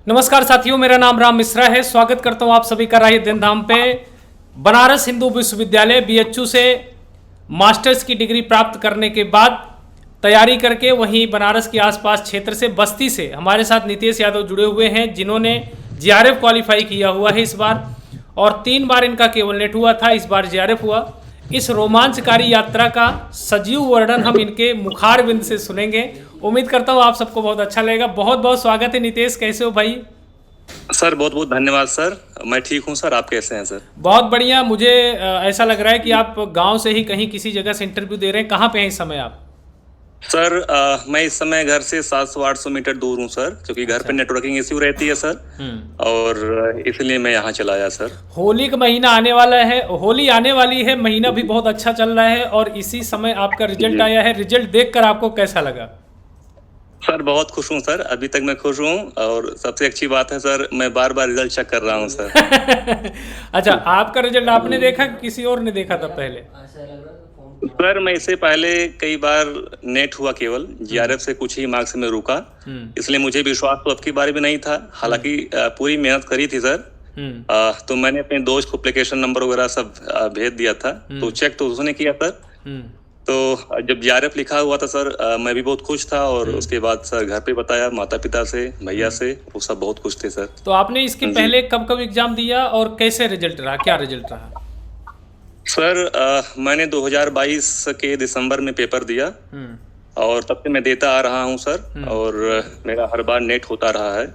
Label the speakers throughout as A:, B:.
A: नमस्कार साथियों, मेरा नाम राम मिश्रा है। स्वागत करता हूं आप सभी का राही दिन धाम पे। बनारस हिंदू विश्वविद्यालय बीएचयू से मास्टर्स की डिग्री प्राप्त करने के बाद तैयारी करके वहीं बनारस के आसपास क्षेत्र से बस्ती से हमारे साथ नितेश यादव जुड़े हुए हैं, जिन्होंने जीआरएफ क्वालिफाई किया हुआ है इस बार, और 3 बार इनका केवल नेट हुआ था, इस बार जीआरएफ हुआ। इस रोमांचकारी यात्रा का सजीव वर्णन हम इनके मुखारबिंद से सुनेंगे। उम्मीद करता हूँ आप सबको बहुत अच्छा लगेगा। बहुत बहुत स्वागत है नितेश, कैसे हो भाई?
B: सर बहुत बहुत धन्यवाद सर। मैं ठीक हूँ सर, आप कैसे हैं सर?
A: बहुत बढ़िया। मुझे ऐसा लग रहा है कि आप गांव से ही कहीं किसी जगह से इंटरव्यू दे रहे हैं। कहाँ पे हैं इस समय आप?
B: सर मैं इस समय घर से 700-800 मीटर दूर हूँ सर, क्योंकि घर पे नेटवर्किंग इश्यू रहती है सर, और इसलिए मैं यहाँ चला आया सर।
A: होली का महीना आने वाला है, होली आने वाली है, महीना भी बहुत अच्छा चल रहा है और इसी समय आपका रिजल्ट आया है। रिजल्ट देखकर आपको कैसा लगा?
B: सर बहुत खुश हूँ सर, अभी तक मैं खुश हूँ, और सबसे अच्छी बात है सर, मैं बार बार रिजल्ट चेक कर रहा हूँ सर।
A: अच्छा, आपका रिजल्ट आपने देखा कि किसी और ने देखा था पहले?
B: सर मैं इससे पहले कई बार नेट हुआ, केवल जीआरएफ से कुछ ही मार्क्स में रुका, इसलिए मुझे विश्वास तो अब की बार भी नहीं था। हालांकि पूरी मेहनत करी थी सर। तो मैंने अपने दोस्त को एप्लीकेशन नंबर वगैरह सब भेज दिया था, तो चेक तो उसने किया सर। तो जब जीआरएफ लिखा हुआ था सर, मैं भी बहुत खुश था, और उसके बाद सर घर पे बताया, माता पिता से, भैया से, वो सब बहुत खुश थे सर।
A: तो आपने इसके पहले कब कब एग्जाम दिया और कैसे रिजल्ट रहा, क्या रिजल्ट रहा?
B: सर मैंने 2022 के दिसंबर में पेपर दिया, और तब से मैं देता आ रहा हूं सर, और मेरा हर बार नेट होता रहा है,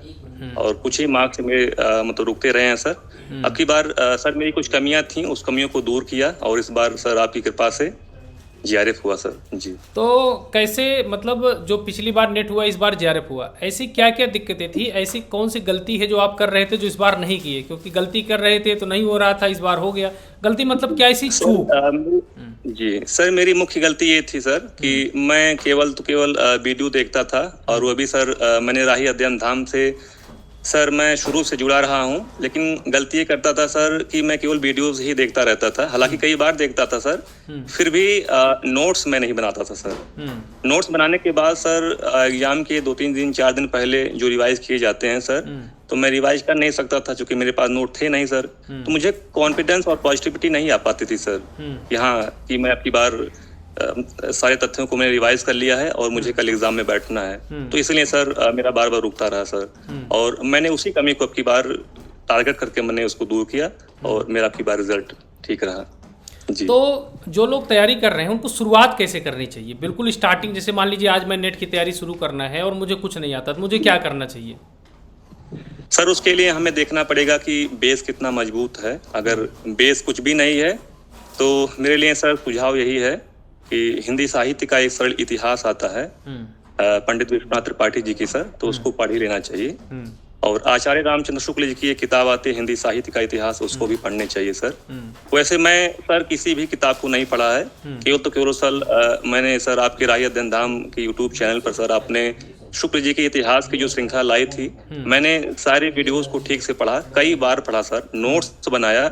B: और कुछ ही मार्क्स मेरे मतलब रुकते रहे हैं सर। अब की बार सर मेरी कुछ कमियां थी, उस कमियों को दूर किया, और इस बार सर आपकी कृपा से जीआरएफ हुआ सर जी।
A: तो कैसे, मतलब जो पिछली बार नेट हुआ इस बार जीआरएफ हुआ, ऐसी क्या क्या दिक्कतें थी? ऐसी कौन सी गलती है जो आप कर रहे थे जो इस बार नहीं किए? क्योंकि गलती कर रहे थे तो नहीं हो रहा था, इस बार हो गया। गलती मतलब क्या, ऐसी चूक?
B: जी सर, मेरी मुख्य गलती ये थी सर कि मैं केवल वीडियो देखता था, और वो भी सर मैंने राही अध्ययन धाम से सर मैं शुरू से जुड़ा रहा हूँ, लेकिन गलती ये करता था सर कि मैं केवल वीडियोस ही देखता रहता था। हालांकि कई बार देखता था सर, फिर भी नोट्स मैं नहीं बनाता था सर। नोट्स बनाने के बाद सर एग्जाम के 2-3 दिन 4 दिन पहले जो रिवाइज किए जाते हैं सर, तो मैं रिवाइज कर नहीं सकता था, क्योंकि मेरे पास नोट थे नहीं सर। तो मुझे कॉन्फिडेंस और पॉजिटिविटी नहीं आ पाती थी सर कि हाँ, कि मैं आपकी बार सारे तथ्यों को मैंने रिवाइज कर लिया है और मुझे कल एग्जाम में बैठना है। तो इसलिए सर मेरा बार बार रुकता रहा सर, और मैंने उसी कमी को अब की बार टारगेट करके मैंने उसको दूर किया, और मेरा अब की बार रिजल्ट ठीक रहा जी।
A: तो जो लोग तैयारी कर रहे हैं उनको शुरुआत कैसे करनी चाहिए? बिल्कुल स्टार्टिंग, जैसे मान लीजिए आज मैं नेट की तैयारी शुरू करना है और मुझे कुछ नहीं आता, तो मुझे क्या करना चाहिए?
B: सर उसके लिए हमें देखना पड़ेगा कि बेस कितना मजबूत है। अगर बेस कुछ भी नहीं है, तो मेरे लिए सर सुझाव यही है कि हिंदी साहित्य का एक सरल इतिहास आता है पंडित विश्वनाथ त्रिपाठी जी की सर, तो उसको पढ़ ही लेना चाहिए। और आचार्य रामचंद्र शुक्ल जी की एक किताब आती है हिंदी साहित्य का इतिहास, उसको भी पढ़ने चाहिए सर। वैसे मैं सर किसी भी किताब को नहीं पढ़ा है, केवल सर मैंने सर आपके राही अध्ययन धाम के यूट्यूब चैनल पर सर आपने शुक्ल जी के इतिहास की जो श्रृंखला लाई थी, मैंने सारे वीडियोस को ठीक से पढ़ा, कई बार पढ़ा सर, नोट्स बनाया,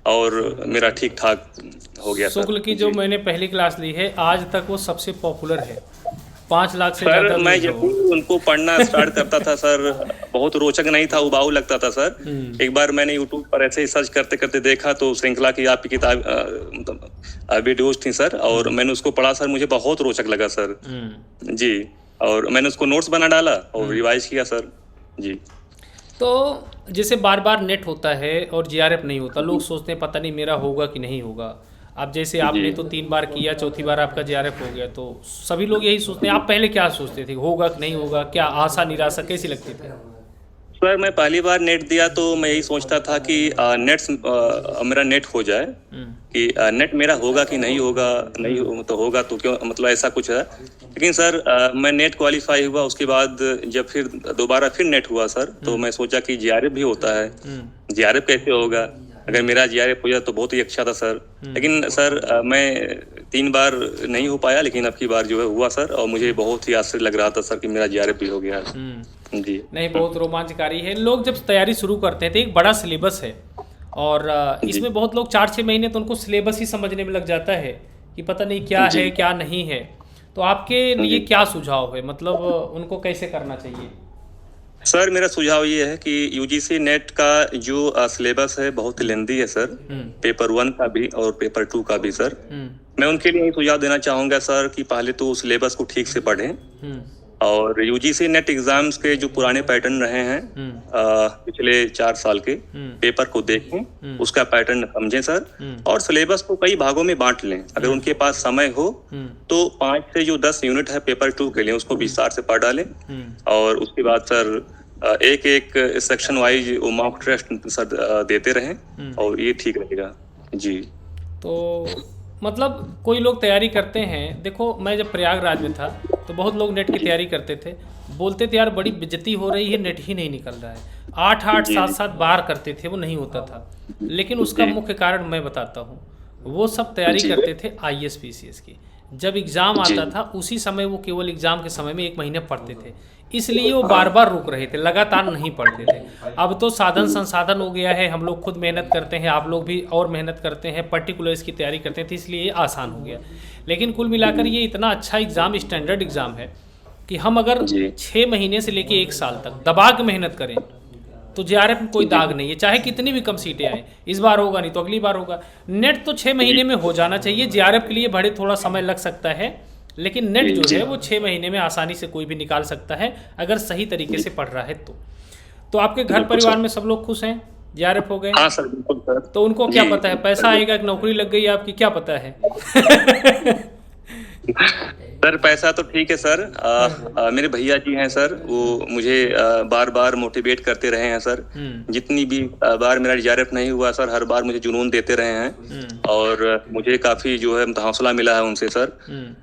B: और मेरा ठीक ठाक हो गया सर।
A: शुक्ल की जो मैंने पहली क्लास ली है, आज तक वो सबसे पॉपुलर है, 5 लाख से
B: सर।
A: ज्यादा
B: मैं जब उनको पढ़ना स्टार्ट करता था सर, बहुत रोचक नहीं था, उबाऊ लगता था सर। एक बार मैंने यूट्यूब पर ऐसे ही सर्च करते करते देखा, तो श्रृंखला की आपकी किताब वीडियोज थी सर, और मैंने उसको पढ़ा सर, मुझे बहुत रोचक लगा सर जी, और मैंने उसको नोट्स बना डाला और रिवाइज किया सर जी।
A: तो जैसे बार बार नेट होता है और जीआरएफ नहीं होता, लोग सोचते हैं पता नहीं मेरा होगा कि नहीं होगा। अब जैसे आपने तो 3 बार किया, चौथी बार आपका जीआरएफ हो गया, तो सभी लोग यही सोचते हैं। आप पहले क्या सोचते थे, होगा कि नहीं होगा? क्या आशा निराशा कैसी लगती थी?
B: सर मैं पहली बार नेट दिया तो मैं यही सोचता था कि मेरा नेट हो जाए, कि नेट मेरा होगा कि नहीं होगा, नहीं तो होगा तो क्यों, मतलब ऐसा कुछ है। लेकिन सर मैं नेट क्वालिफाई हुआ, उसके बाद जब फिर दोबारा फिर नेट हुआ सर, तो मैं सोचा कि जीआरएफ भी होता है, जीआरएफ कैसे होगा, अगर मेरा जीआरएफ हो जाए तो बहुत ही अच्छा था सर। लेकिन सर मैं 3 बार नहीं हो पाया, लेकिन अब की बार जो है हुआ सर, और मुझे बहुत ही आश्चर्य लग रहा था सर कि मेरा जीआरएफ भी हो गया जी।
A: नहीं, बहुत रोमांचकारी है। लोग जब तैयारी शुरू करते हैं तो एक बड़ा सिलेबस है, और इसमें बहुत लोग 4-6 महीने तो उनको सिलेबस ही समझने में लग जाता है कि पता नहीं क्या है क्या नहीं है। तो आपके लिए क्या सुझाव है, मतलब उनको कैसे करना चाहिए?
B: सर मेरा सुझाव ये है कि यूजीसी नेट का जो सिलेबस है बहुत ही लेंदी है सर, पेपर 1 का भी और पेपर 2 का भी सर। मैं उनके लिए यही सुझाव देना चाहूंगा सर कि पहले तो सिलेबस को ठीक से पढ़ें और यूजीसी नेट एग्जाम्स के जो पुराने पैटर्न रहे हैं पिछले 4 साल के पेपर को देखें, उसका पैटर्न समझें सर, और सिलेबस को कई भागों में बांट लें। अगर उनके पास समय हो तो 5 से जो 10 यूनिट है पेपर 2 के लिए उसको विस्तार से पढ़ डालें और उसके बाद सर एक एक सेक्शन वाइज वो मॉक टेस्ट सर देते रहें और ये ठीक रहेगा जी।
A: तो मतलब कोई लोग तैयारी करते हैं, देखो मैं जब प्रयागराज में था तो बहुत लोग नेट की तैयारी करते थे, बोलते थे यार बड़ी बेइज्जती हो रही है, नेट ही नहीं निकल रहा है। 8-8 7-7 बार करते थे, वो नहीं होता था। लेकिन उसका मुख्य कारण मैं बताता हूँ, वो सब तैयारी करते थे IAS PCS की। जब एग्ज़ाम आता था उसी समय वो केवल एग्ज़ाम के समय में 1 महीने पढ़ते थे, इसलिए वो बार बार रुक रहे थे, लगातार नहीं पढ़ते थे। अब तो साधन संसाधन हो गया है, हम लोग खुद मेहनत करते हैं, आप लोग भी और मेहनत करते हैं, पर्टिकुलर इसकी तैयारी करते हैं, तो इसलिए ये आसान हो गया। लेकिन कुल मिलाकर ये इतना अच्छा एग्ज़ाम, स्टैंडर्ड एग्ज़ाम है कि हम अगर 6 महीने से लेके 1 साल तक दबा के मेहनत करें तो JRF में कोई दाग नहीं है, चाहे कितनी भी कम सीटें आए। इस बार होगा नहीं तो अगली बार होगा। नेट तो 6 महीने में हो जाना चाहिए, JRF के लिए बड़े थोड़ा समय लग सकता है, लेकिन नेट जो है वो 6 महीने में आसानी से कोई भी निकाल सकता है अगर सही तरीके से पढ़ रहा है तो आपके घर परिवार में सब लोग खुश हैं? JRF हो गए?
B: हाँ सर, बिल्कुल सर।
A: तो उनको क्या पता है, पैसा आएगा कि नौकरी लग गई आपकी, क्या पता है?
B: सर पैसा तो ठीक है सर। मेरे भैया जी हैं सर, वो मुझे बार बार मोटिवेट करते रहे हैं सर। जितनी भी बार मेरा JRF नहीं हुआ सर, हर बार मुझे जुनून देते रहे हैं और मुझे काफी जो है हौसला मिला है उनसे सर।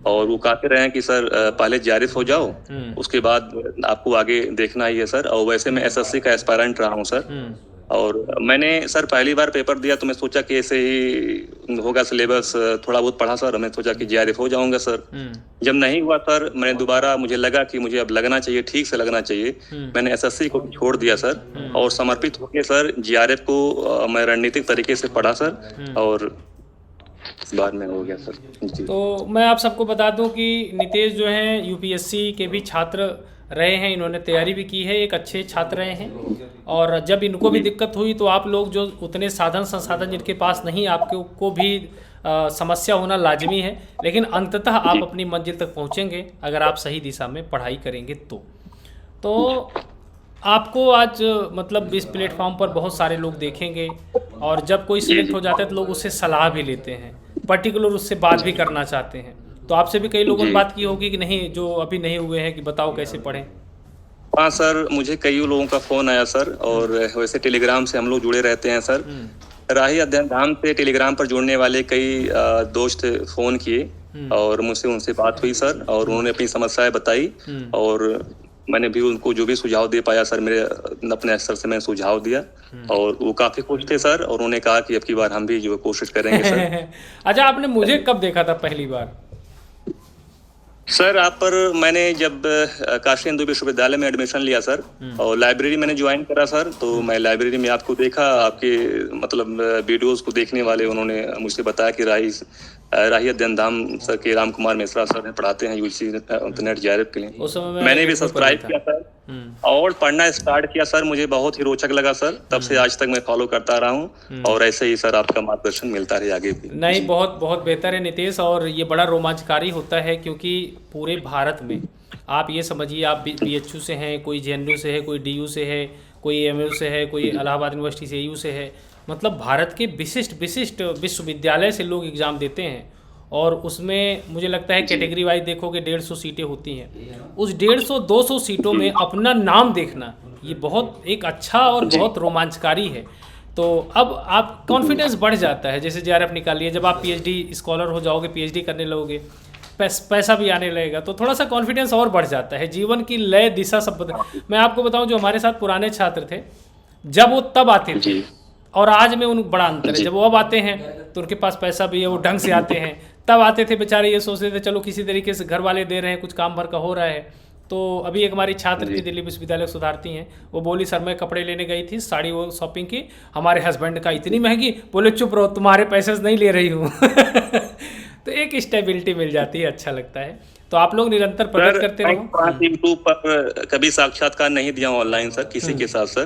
B: और वो कहते रहे हैं कि सर पहले JRF हो जाओ, उसके बाद आपको आगे देखना ही है सर। और वैसे मैं SSC का एस्पायरेंट रहा हूँ सर। और मैंने सर पहली बार पेपर दिया तो मैं सोचा कि ऐसे ही होगा सिलेबस, थोड़ा बहुत पढ़ा सर, मैं सोचा कि JRF हो जाऊंगा सर। जब नहीं हुआ सर, मैंने दोबारा, मुझे लगा कि मुझे अब लगना चाहिए, ठीक से लगना चाहिए। मैंने SSC को छोड़ दिया सर और समर्पित होकर सर JRF को मैं रणनीतिक तरीके से पढ़ा सर और बाद में हो गया सर जी।
A: तो मैं आप सबको बता दूं कि नितेश जो हैं UPSC के भी छात्र रहे हैं, इन्होंने तैयारी भी की है, एक अच्छे छात्र रहे हैं। और जब इनको भी दिक्कत हुई तो आप लोग जो उतने साधन संसाधन जिनके पास नहीं, आपको भी समस्या होना लाजमी है, लेकिन अंततः आप अपनी मंजिल तक पहुंचेंगे अगर आप सही दिशा में पढ़ाई करेंगे तो आपको आज मतलब इस प्लेटफॉर्म पर बहुत सारे लोग देखेंगे और जब कोई सिलेक्ट हो जाता है तो लोग उससे सलाह भी लेते हैं, पर्टिकुलर उससे बात भी करना चाहते हैं। तो आपसे भी कई लोगों ने बात की होगी कि नहीं, जो अभी नहीं हुए हैं, कि बताओ कैसे पढ़ें।
B: हाँ सर, मुझे कई लोगों का फोन आया सर, और वैसे टेलीग्राम से हम लोग जुड़े रहते हैं सर। राही अध्ययन धाम से टेलीग्राम पर जुड़ने वाले कई दोस्त फोन किए और मुझसे उनसे बात हुई सर, और उन्होंने अपनी समस्याएं बताई और मैंने भी उनको जो भी सुझाव दे पाया सर, मेरे अपने स्तर से मैंने सुझाव दिया और वो काफी खुश थे सर, और उन्होंने कहा कि अब की बार हम भी जो कोशिश करेंगे सर।
A: अच्छा, आपने मुझे कब देखा था पहली बार?
B: सर आप पर मैंने जब काशी हिंदू विश्वविद्यालय में एडमिशन लिया सर, और लाइब्रेरी मैंने ज्वाइन करा सर, तो मैं लाइब्रेरी में आपको देखा, आपके मतलब वीडियोस को देखने वाले उन्होंने मुझसे बताया कि राही अध्ययन धाम सर के राम कुमार मिश्रा सर हैं, पढ़ाते हैं यूजीसी नेट JRF के लिए। मैंने भी सब्सक्राइब किया सर और पढ़ना स्टार्ट किया सर, मुझे बहुत ही रोचक लगा सर, तब से आज तक मैं फॉलो करता रहा हूँ और ऐसे ही सर आपका मार्गदर्शन मिलता रहे आगे भी।
A: नहीं, बहुत बहुत बेहतर है नितेश, और ये बड़ा रोमांचकारी होता है क्योंकि पूरे भारत में आप ये समझिए, आप BHU से हैं, कोई JNU से है, कोई DU से है, कोई MU से है, कोई इलाहाबाद यूनिवर्सिटी से AU से है, मतलब भारत के विशिष्ट विश्वविद्यालय से लोग एग्ज़ाम देते हैं। और उसमें मुझे लगता है कैटेगरी वाइज देखोगे 150 सीटें होती हैं, उस 150-200 सीटों में अपना नाम देखना ये बहुत एक अच्छा और बहुत रोमांचकारी है। तो अब आप कॉन्फिडेंस बढ़ जाता है, जैसे JRF निकालिए, जब आप PhD स्कॉलर हो जाओगे, PhD करने लगोगे, पैसा भी आने लगेगा, तो थोड़ा सा कॉन्फिडेंस और बढ़ जाता है, जीवन की लय दिशा सब मैं आपको बताऊं, जो हमारे साथ पुराने छात्र थे, जब वो तब आते थे और आज में उन बड़ा अंतर है। जब वो अब आते हैं तो उनके पास पैसा भी है, वो ढंग से आते हैं। तब आते थे बेचारे ये सोचते थे चलो किसी तरीके से घर वाले दे रहे हैं, कुछ काम भर का हो रहा है। तो अभी एक हमारी छात्र थी, दिल्ली विश्वविद्यालय सुधारती हैं, वो बोली सर मैं कपड़े लेने गई थी, साड़ी वो शॉपिंग की, हमारे हस्बैंड का इतनी महंगी, बोले चुप रहो तुम्हारे पैसे से नहीं ले रही हूँ। तो एक स्टेबिलिटी मिल जाती है, अच्छा लगता है। तो आप लोग निरंतर प्रगति करते रहो।
B: यूट्यूब पर कभी साक्षात्कार नहीं दिया ऑनलाइन सर किसी के साथ सर,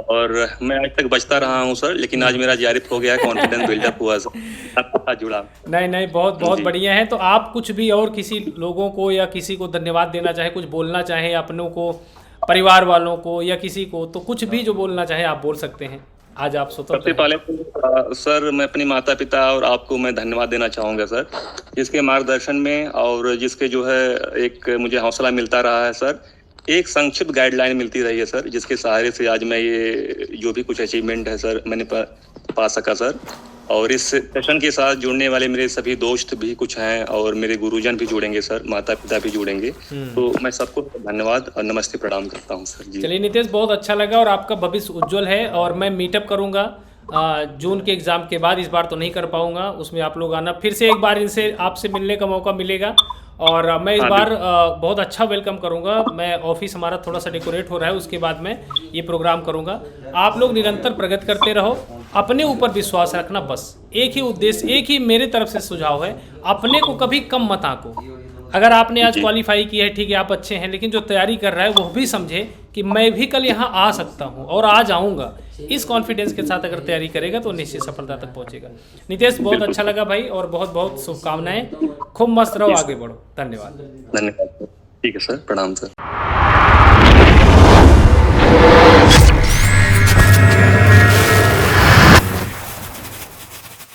B: और मैं आज तक बचता रहा हूँ सर, लेकिन आज मेरा जारी हो गया, कॉन्फिडेंस बिल्डअप हुआ सर, आपके साथ जुड़ा।
A: नहीं, बहुत बहुत बढ़िया है। तो आप कुछ भी और किसी लोगों को या किसी को धन्यवाद देना चाहे, कुछ बोलना चाहे अपनों को, परिवार वालों को या किसी को, तो कुछ भी जो बोलना चाहे आप बोल सकते हैं। आज आप
B: सबसे पहले तो सर मैं अपने माता पिता और आपको मैं धन्यवाद देना चाहूँगा सर, जिसके मार्गदर्शन में और जिसके जो है एक मुझे हौसला मिलता रहा है सर, एक संक्षिप्त गाइडलाइन मिलती रही है सर, जिसके सहारे से आज मैं ये जो भी कुछ अचीवमेंट है सर मैंने पा सका सर। और इस सेशन के साथ जुड़ने वाले मेरे सभी दोस्त भी कुछ हैं और मेरे गुरुजन भी जुड़ेंगे सर, माता पिता भी जुड़ेंगे, तो मैं सबको धन्यवाद और नमस्ते प्रणाम करता हूं सर जी।
A: चलिए नितेश, बहुत अच्छा लगा और आपका भविष्य उज्जवल है। और मैं मीटअप करूंगा जून के एग्ज़ाम के बाद, इस बार तो नहीं कर पाऊंगा, उसमें आप लोग आना, फिर से एक बार इनसे आपसे मिलने का मौका मिलेगा। और मैं इस बार बहुत अच्छा वेलकम करूंगा। मैं ऑफिस हमारा थोड़ा सा डेकोरेट हो रहा है, उसके बाद मैं ये प्रोग्राम करूंगा। आप लोग निरंतर प्रगति करते रहो, अपने ऊपर विश्वास रखना, बस एक ही उद्देश्य, एक ही मेरे तरफ से सुझाव है, अपने को कभी कम मत आंको। अगर आपने आज क्वालिफाई किया है ठीक है, आप अच्छे हैं, लेकिन जो तैयारी कर रहा है वो भी समझे कि मैं भी कल यहाँ आ सकता हूँ और आ जाऊँगा। इस कॉन्फिडेंस के साथ अगर तैयारी करेगा तो निश्चित सफलता तक पहुँचेगा। नितेश, बहुत अच्छा लगा भाई, और बहुत बहुत शुभकामनाएं। खूब मस्त रहो, आगे बढ़ो। धन्यवाद।
B: धन्यवाद, ठीक है सर, प्रणाम सर।